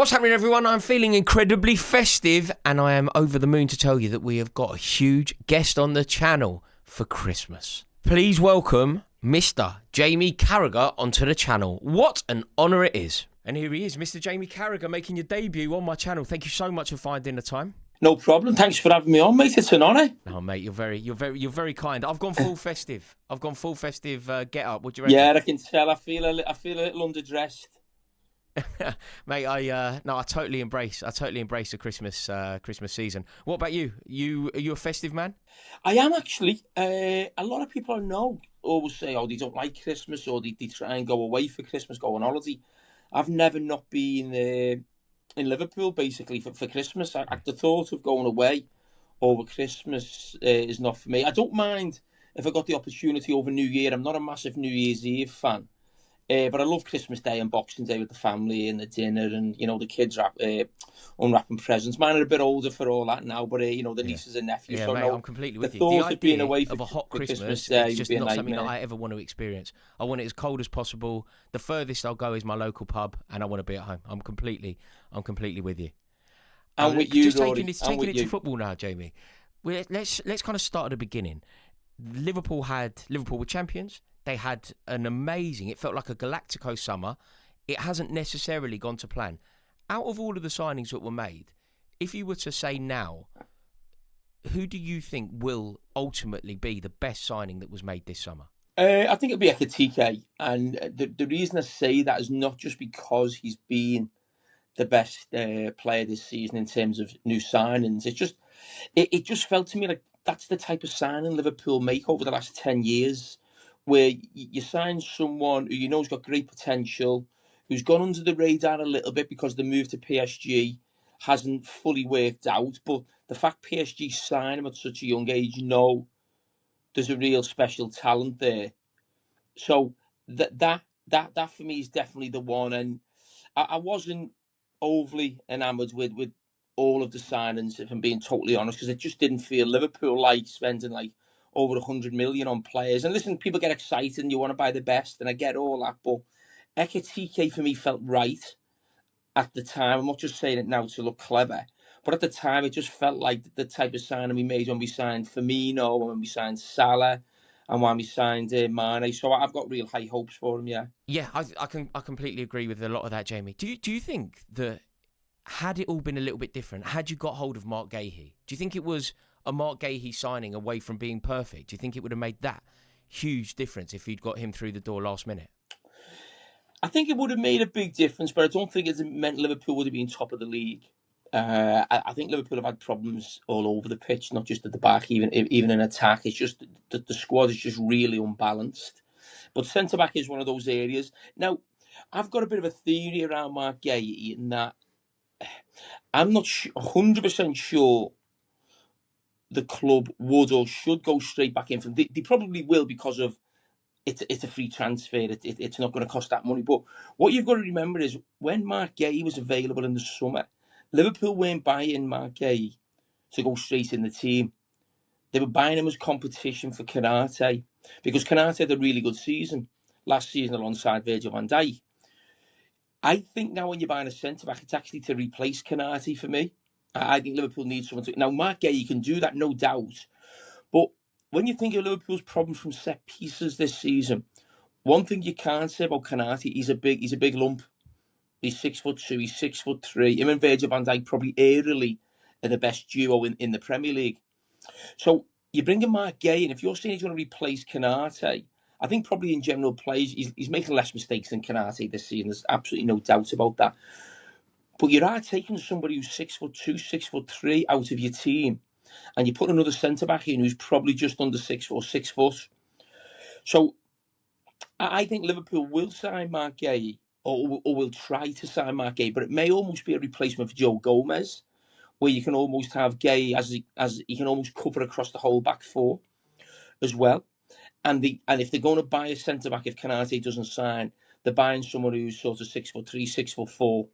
What's happening, everyone? I'm feeling incredibly festive, and I am over the moon to tell you that we have got a huge guest on the channel for Christmas. Please welcome Mr. Jamie Carragher onto the channel. What an honour it is. And here he is, Mr. Jamie Carragher, making your debut on my channel. Thank you so much for finding the time. No problem. Thanks for having me on, mate. It's an honour. No, mate, you're very kind. I've gone full festive. Get up. What do you reckon? Yeah, I can tell. I feel a little underdressed. Mate, I totally embrace the Christmas season. What about you? Are you a festive man? I am actually. A lot of people I know always say, "Oh, they don't like Christmas," or they try and go away for Christmas, go on holiday. I've never not been in Liverpool basically for Christmas. The thought of going away over Christmas is not for me. I don't mind if I got the opportunity over New Year. I'm not a massive New Year's Eve fan. But I love Christmas Day and Boxing Day with the family and the dinner and, the kids unwrapping presents. Mine are a bit older for all that now, but, the nieces and nephews. Yeah, so mate, I'm completely with you. The The thought of being idea away of a hot Christmas Day is just would be a not something that nightmare. I ever want to experience. I want it as cold as possible. The furthest I'll go is my local pub, and I want to be at home. I'm completely with you. I'm with you, just Rory. taking it to football now, Jamie. Let's kind of start at the beginning. Liverpool were champions. They had an amazing, it felt like a Galactico summer. It hasn't necessarily gone to plan. Out of all of the signings that were made, if you were to say now, who do you think will ultimately be the best signing that was made this summer? I think it'll be Ekatike. And the reason I say that is not just because he's been the best player this season in terms of new signings. It just felt to me like that's the type of signing Liverpool make over the last 10 years, where you sign someone who you know has got great potential, who's gone under the radar a little bit because the move to PSG hasn't fully worked out. But the fact PSG signed him at such a young age, there's a real special talent there. So that for me is definitely the one. And I wasn't overly enamoured with all of the signings, if I'm being totally honest, because it just didn't feel Liverpool like spending like over 100 million on players. And listen, people get excited and you want to buy the best, and I get all that, but Ekatike for me felt right at the time. I'm not just saying it now to look clever, but at the time it just felt like the type of signing we made when we signed Firmino, when we signed Salah, and when we signed Mane. So I've got real high hopes for him. Yeah, I completely agree with a lot of that, Jamie. Do you think that had it all been a little bit different, had you got hold of Mark Gahey, do you think it was a Mark Gahey signing away from being perfect? Do you think it would have made that huge difference if you'd got him through the door last minute? I think it would have made a big difference, but I don't think it meant Liverpool would have been top of the league. I think Liverpool have had problems all over the pitch, not just at the back, even in attack. It's just the squad is just really unbalanced. But centre back is one of those areas. Now, I've got a bit of a theory around Mark Gahey in that I'm not 100% sure the club would or should go straight back in. They probably will because of it's a free transfer. It's not going to cost that money. But what you've got to remember is when Mark Gahey was available in the summer, Liverpool weren't buying Mark Gahey to go straight in the team. They were buying him as competition for Konate, because Konate had a really good season last season alongside Virgil van Dijk. I think now when you're buying a centre-back, it's actually to replace Konate for me. I think Liverpool needs someone to... Now, Mark Gahey can do that, no doubt. But when you think of Liverpool's problems from set pieces this season, one thing you can't say about Konate, he's a big lump. He's 6'2", he's 6'3". Him and Virgil van Dijk probably aerially are the best duo in the Premier League. So you bring in Mark Gahey, and if you're saying he's going to replace Konate, I think probably in general plays, he's making less mistakes than Konate this season. There's absolutely no doubt about that. But you are taking somebody who's 6'2", 6'3" out of your team, and you put another centre-back in who's probably just under 6 foot. So I think Liverpool will sign Mark Gahey, or will try to sign Mark Gahey, but it may almost be a replacement for Joe Gomez, where you can almost have Gahey as he can almost cover across the whole back four as well. And if they're going to buy a centre-back, if Konate doesn't sign, they're buying someone who's sort of 6'3", 6'4",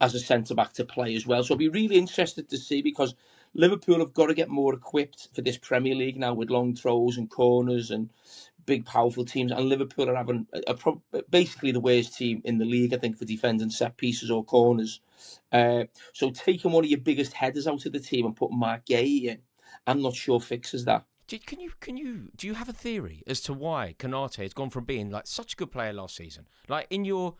as a centre-back to play as well. So I'll be really interested to see, because Liverpool have got to get more equipped for this Premier League now with long throws and corners and big, powerful teams, and Liverpool are having basically the worst team in the league, I think, for defending set pieces or corners. So taking one of your biggest headers out of the team and putting Mark Gay in, I'm not sure fixes that. Do you have a theory as to why Konate has gone from being like such a good player last season, like in your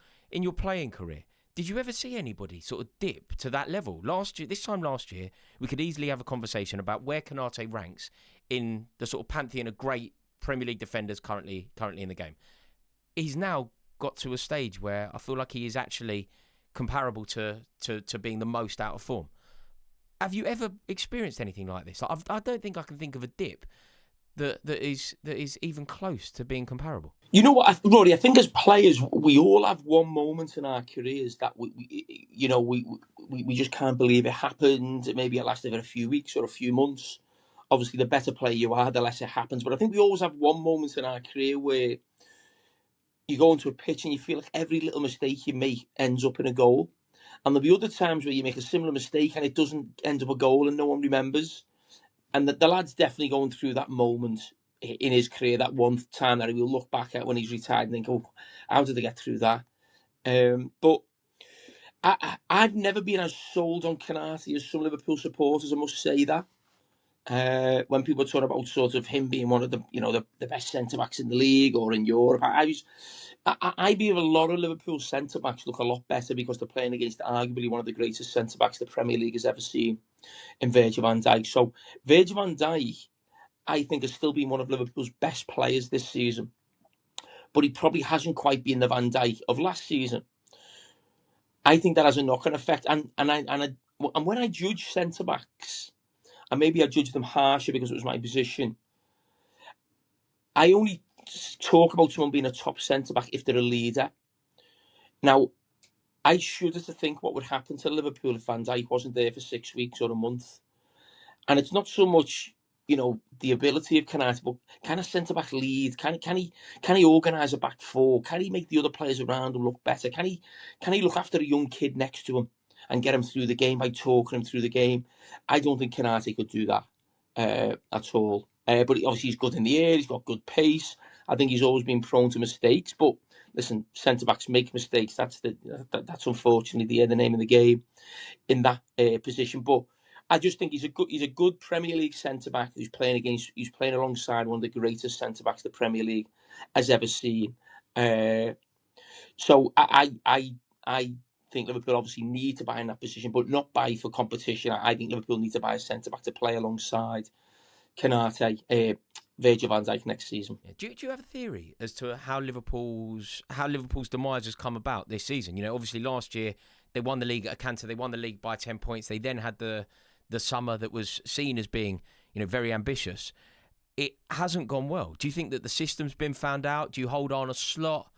playing career? Did you ever see anybody sort of dip to that level last year? This time last year, we could easily have a conversation about where Konate ranks in the sort of pantheon of great Premier League defenders currently in the game. He's now got to a stage where I feel like he is actually comparable to being the most out of form. Have you ever experienced anything like this? I don't think I can think of a dip that is even close to being comparable. You know what, Rory? I think as players, we all have one moment in our careers that we just can't believe it happened. Maybe it lasted for a few weeks or a few months. Obviously, the better player you are, the less it happens. But I think we always have one moment in our career where you go into a pitch and you feel like every little mistake you make ends up in a goal. And there'll be other times where you make a similar mistake and it doesn't end up a goal and no one remembers. And the lad's definitely going through that moment in his career, that one time that he will look back at when he's retired and think, oh, how did they get through that? But I've never been as sold on Konate as some Liverpool supporters, I must say that. When people talk about sort of him being one of the best centre-backs in the league or in Europe, I believe a lot of Liverpool centre-backs look a lot better because they're playing against arguably one of the greatest centre-backs the Premier League has ever seen in Virgil van Dijk. So Virgil van Dijk, I think, has still been one of Liverpool's best players this season. But he probably hasn't quite been the Van Dijk of last season. I think that has a knock-on effect. And when I judge centre-backs, and maybe I judge them harsher because it was my position, I only talk about someone being a top centre-back if they're a leader. Now, I shudder to think what would happen to Liverpool if Van Dijk wasn't there for 6 weeks or a month. And it's not so much, the ability of Konate, but can a centre-back lead? Can he organise a back four? Can he make the other players around him look better? Can he look after a young kid next to him and get him through the game by talking him through the game? I don't think Konate could do that at all. But obviously he's good in the air. He's got good pace. I think he's always been prone to mistakes. But listen, centre-backs make mistakes. That's unfortunately the name of the game in that position. But I just think he's a good Premier League centre-back who's playing alongside one of the greatest centre-backs the Premier League has ever seen. So I think Liverpool obviously need to buy in that position, but not buy for competition. I think Liverpool need to buy a centre-back to play alongside Konate, Virgil van Dijk next season. Yeah. Do you have a theory as to how Liverpool's demise has come about this season? Obviously last year they won the league at a canter. They won the league by 10 points. They then had the summer that was seen as being, very ambitious. It hasn't gone well. Do you think that the system's been found out? Do you hold on a slot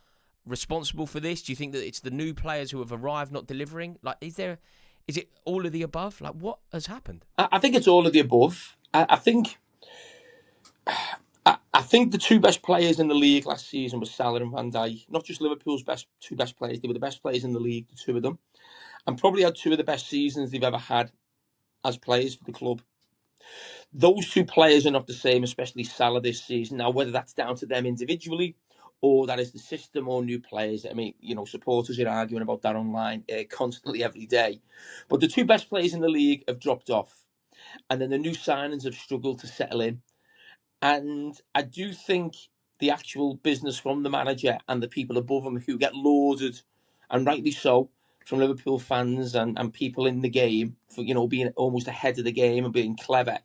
responsible for this? Do you think that it's the new players who have arrived not delivering? Like, is it all of the above? Like, what has happened? I think it's all of the above. I think the two best players in the league last season were Salah and Van Dijk. Not just Liverpool's two best players, they were the best players in the league, the two of them, and probably had two of the best seasons they've ever had as players for the club. Those two players are not the same, especially Salah this season. Now, whether that's down to them individually or that is the system or new players, I mean, supporters are arguing about that online constantly every day. But the two best players in the league have dropped off. And then the new signings have struggled to settle in. And I do think the actual business from the manager and the people above him who get lauded, and rightly so, from Liverpool fans and people in the game for being almost ahead of the game and being clever.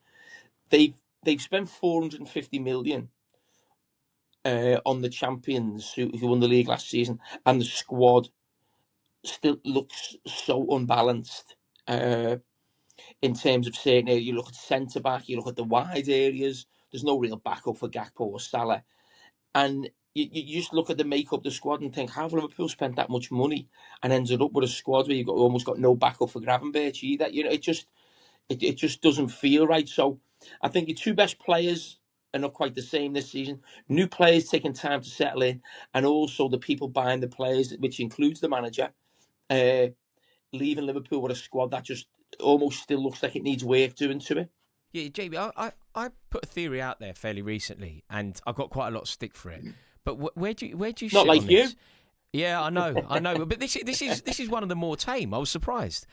They've spent 450 million on the champions who won the league last season, and the squad still looks so unbalanced in terms of certain areas. You look at centre back, you look at the wide areas. There's no real backup for Gakpo or Salah, and you just look at the makeup of the squad and think, how have Liverpool spent that much money and ended up with a squad where you've almost got no backup for Gravenberch either? It just doesn't feel right. So I think your two best players are not quite the same this season. New players taking time to settle in, and also the people buying the players, which includes the manager, leaving Liverpool with a squad that just almost still looks like it needs work doing to it. Yeah, Jamie, I put a theory out there fairly recently, and I got quite a lot of stick for it. But where do you Not sit like on you. this? Yeah, I know. But this is one of the more tame. I was surprised.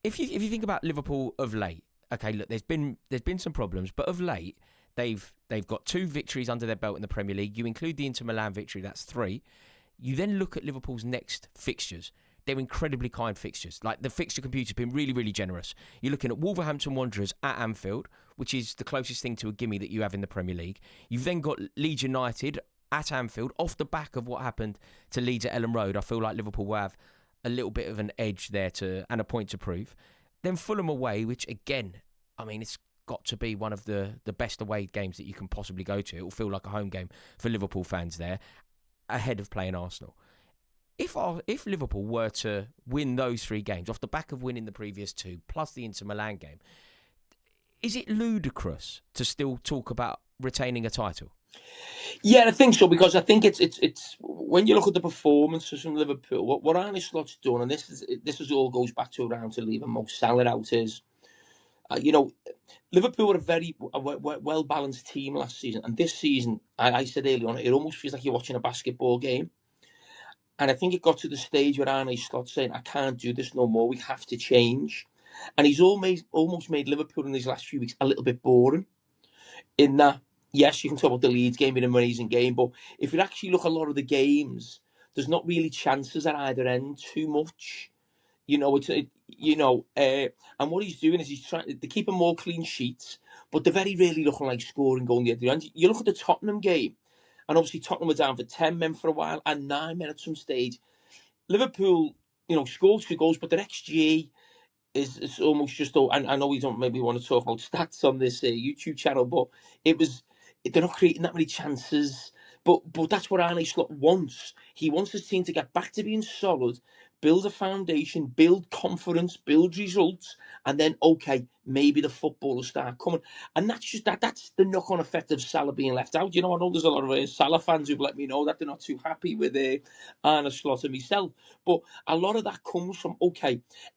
If you think about Liverpool of late, okay, look, there's been some problems, but of late they've got 2 victories under their belt in the Premier League. You include the Inter Milan victory, that's 3. You then look at Liverpool's next fixtures. They're incredibly kind fixtures. Like, the fixture computer's been really, really generous. You're looking at Wolverhampton Wanderers at Anfield, which is the closest thing to a gimme that you have in the Premier League. You've then got Leeds United at Anfield. Off the back of what happened to Leeds at Ellen Road, I feel like Liverpool will have a little bit of an edge there and a point to prove. Then Fulham away, which again, I mean, it's got to be one of the best away games that you can possibly go to. It will feel like a home game for Liverpool fans there, ahead of playing Arsenal. If Liverpool were to win those 3 games off the back of winning the previous 2 plus the Inter Milan game, is it ludicrous to still talk about retaining a title? Yeah, I think so, because I think it's when you look at the performances from Liverpool, what Arne Slot's done, and this all goes back to around to leaving Mo Salah out, is Liverpool were a very well balanced team last season, and this season, I said earlier on, it almost feels like you're watching a basketball game. And I think it got to the stage where Arne Slot saying, I can't do this no more, we have to change. And he's almost made Liverpool in these last few weeks a little bit boring. In that, yes, you can talk about the Leeds game being an amazing game, but if you actually look at a lot of the games, there's not really chances at either end too much. And what he's doing is he's trying to keep more clean sheets, but they're very rarely looking like scoring going the other end. You look at the Tottenham game, and obviously Tottenham were down for 10 men for a while and 9 men at some stage. Liverpool, scored 2 goals, but their XG is almost just. And I know we don't maybe want to talk about stats on this YouTube channel, but they're not creating that many chances. But that's what Arne Slot wants. He wants his team to get back to being solid, build a foundation, build confidence, build results, and then maybe the football will start coming. And that's just that's the knock-on effect of Salah being left out. I know there's a lot of Salah fans who've let me know that they're not too happy with Arne Slot and myself. But a lot of that comes from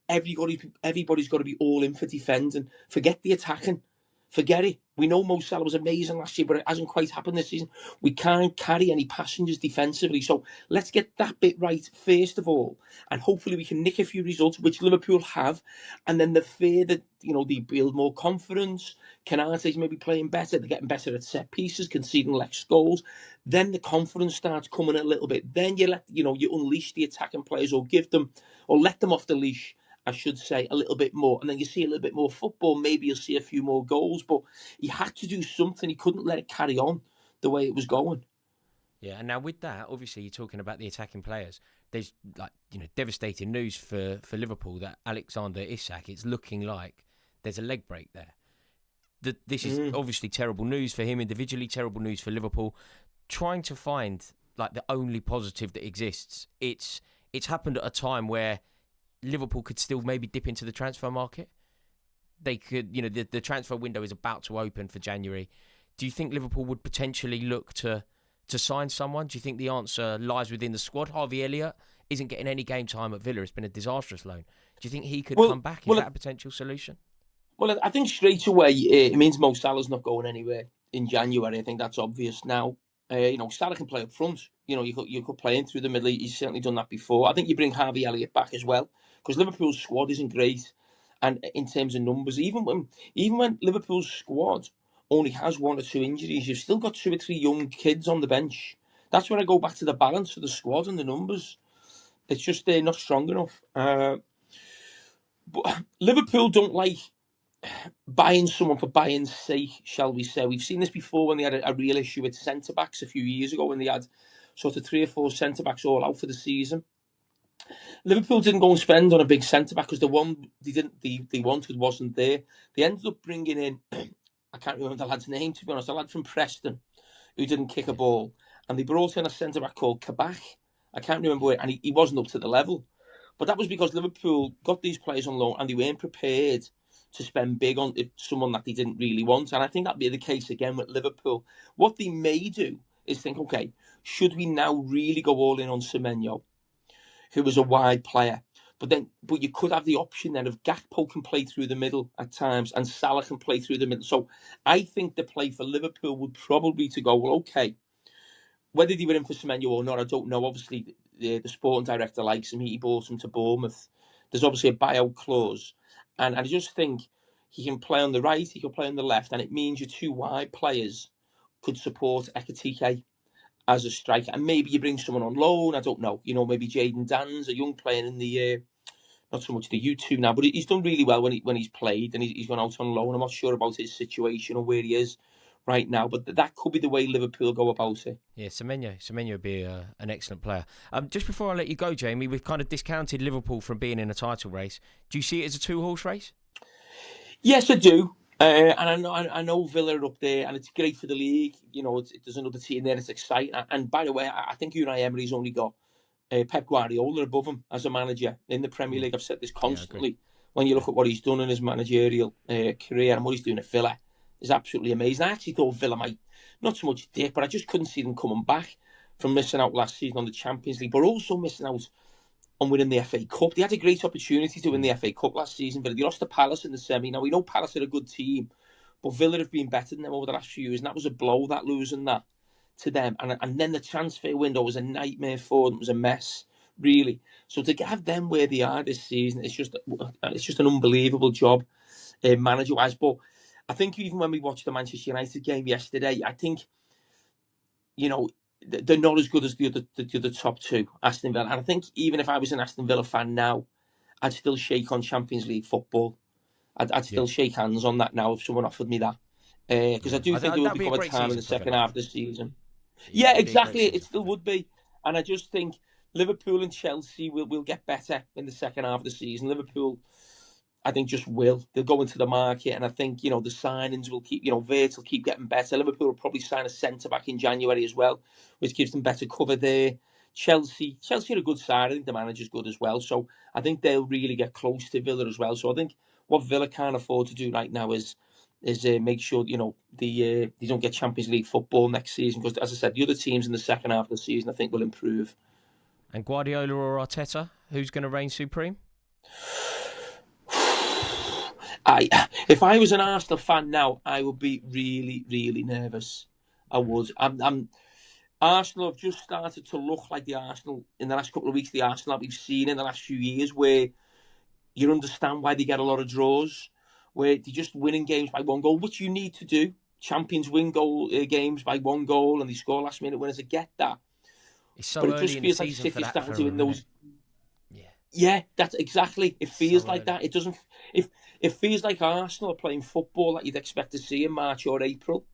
everybody's got to be all in for defending. Forget the attacking. Forget it. We know Mo Salah was amazing last year, but it hasn't quite happened this season. We can't carry any passengers defensively. So let's get that bit right first of all. And hopefully we can nick a few results, which Liverpool have. And then the fear that, they build more confidence. Konate's maybe playing better. They're getting better at set pieces, conceding less goals. Then the confidence starts coming a little bit. Then you unleash the attacking players, or let them off the leash, I should say, a little bit more. And then you see a little bit more football. Maybe you'll see a few more goals. But he had to do something. He couldn't let it carry on the way it was going. Yeah, and now with that, obviously you're talking about the attacking players. There's devastating news for Liverpool that Alexander Isak, it's looking like there's a leg break there. This is obviously terrible news for him individually, terrible news for Liverpool. Trying to find the only positive that exists. It's happened at a time where Liverpool could still maybe dip into the transfer market. They could, the transfer window is about to open for January. Do you think Liverpool would potentially look to sign someone? Do you think the answer lies within the squad? Harvey Elliott isn't getting any game time at Villa. It's been a disastrous loan. Do you think he could come back? Is that a potential solution? Well, I think straight away it means Mo Salah's not going anywhere in January. I think that's obvious now. Salah can play up front. You could play him through the middle. He's certainly done that before. I think you bring Harvey Elliott back as well, because Liverpool's squad isn't great, and in terms of numbers, even when Liverpool's squad only has 1 or 2 injuries, you've still got 2 or 3 young kids on the bench. That's where I go back to the balance of the squad and the numbers. It's just they're not strong enough. But Liverpool don't like buying someone for buying's sake, shall we say. We've seen this before when they had a real issue with centre-backs a few years ago, when they had sort of 3 or 4 centre-backs all out for the season. Liverpool didn't go and spend on a big centre-back because the one they wanted wasn't there. They ended up bringing in, I can't remember the lad's name, to be honest, a lad from Preston who didn't kick a ball. And they brought in a centre-back called Carragher. I can't remember where, and he wasn't up to the level. But that was because Liverpool got these players on loan and they weren't prepared to spend big on someone that they didn't really want. And I think that'd be the case again with Liverpool. What they may do is think, should we now really go all in on Semenyo, who was a wide player? But you could have the option then of Gakpo can play through the middle at times, and Salah can play through the middle. So I think the play for Liverpool would probably to go, well, okay, whether they were in for Semenyo or not, I don't know. Obviously, the sporting director likes him. He bought him to Bournemouth. There's obviously a buyout clause. And I just think he can play on the right, he can play on the left, and it means your two wide players could support Ekitike as a striker. And maybe you bring someone on loan, I don't know. Maybe Jaden Dan's a young player in the, not so much the U2 now, but he's done really well when he's played, and he's gone out on loan. I'm not sure about his situation or where he is right now, but that could be the way Liverpool go about it. Yeah, Semenyo would be an excellent player. Just before I let you go, Jamie, we've kind of discounted Liverpool from being in a title race. Do you see it as a two-horse race? Yes, I do. And I know Villa are up there, and it's great for the league. There's another team there. It's exciting. And by the way, I think Unai Emery's only got Pep Guardiola above him as a manager in the Premier League. I've said this constantly. When you look at what he's done in his managerial career and what he's doing at Villa, is absolutely amazing. I actually thought Villa might, not so much dip, but I just couldn't see them coming back from missing out last season on the Champions League, but also missing out on winning the FA Cup. They had a great opportunity to win the FA Cup last season, but they lost to Palace in the semi. Now, we know Palace are a good team, but Villa have been better than them over the last few years, and that was a blow, that losing that to them. And then the transfer window was a nightmare for them. It was a mess, really. So to have them where they are this season, it's just an unbelievable job, manager-wise. But I think even when we watched the Manchester United game yesterday, I think, they're not as good as the other top two, Aston Villa. And I think even if I was an Aston Villa fan now, I'd still shake on Champions League football. I'd still shake hands on that now if someone offered me that. Because I do think there will become a time in the second half of the season. Yeah, exactly. It still would be. And I just think Liverpool and Chelsea will get better in the second half of the season. Liverpool, I think, just will. They'll go into the market, and I think, the signings will keep, Vert will keep getting better. Liverpool will probably sign a centre-back in January as well, which gives them better cover there. Chelsea are a good side. I think the manager's good as well. So I think they'll really get close to Villa as well. So I think what Villa can't afford to do right now is make sure, they don't get Champions League football next season. Because, as I said, the other teams in the second half of the season, I think, will improve. And Guardiola or Arteta, who's going to reign supreme? If I was an Arsenal fan now, I would be really, really nervous. I would. Arsenal have just started to look like the Arsenal in the last couple of weeks, the Arsenal that we've seen in the last few years, where you understand why they get a lot of draws, where they're just winning games by one goal, which you need to do. Champions win games by one goal, and they score last minute winners. I get that. It's so but early it just feels like City started doing those. Yeah, that's exactly. It feels so like early. That. It doesn't. It feels like Arsenal are playing football that you'd expect to see in March or April.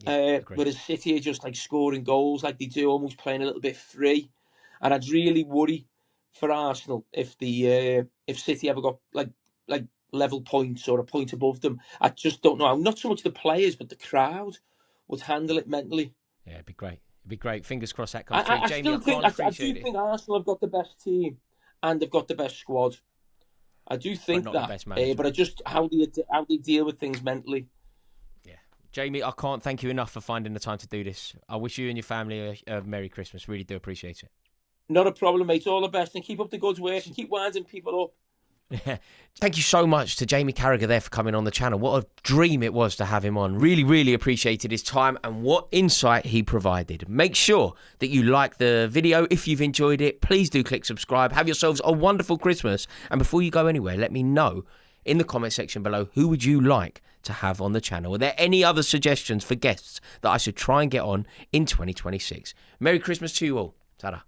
Whereas City are just like scoring goals like they do, almost playing a little bit free. And I'd really worry for Arsenal if City ever got like level points or a point above them. I just don't know. Not so much the players, but the crowd would handle it mentally. Yeah, it'd be great. It'd be great. Fingers crossed that comes through. I Jamie, do think Arsenal have got the best team and they've got the best squad. I do think that, but I just how they deal with things mentally. Yeah, Jamie, I can't thank you enough for finding the time to do this. I wish you and your family a Merry Christmas. Really do appreciate it. Not a problem, mate. All the best, and keep up the good work and keep winding people up. Yeah. Thank you so much to Jamie Carragher there for coming on the channel. What a dream it was to have him on. Really, really appreciated his time and what insight he provided. Make sure that you like the video. If you've enjoyed it, please do click subscribe. Have yourselves a wonderful Christmas. And before you go anywhere, let me know in the comment section below, who would you like to have on the channel? Are there any other suggestions for guests that I should try and get on in 2026? Merry Christmas to you all. Ta-da.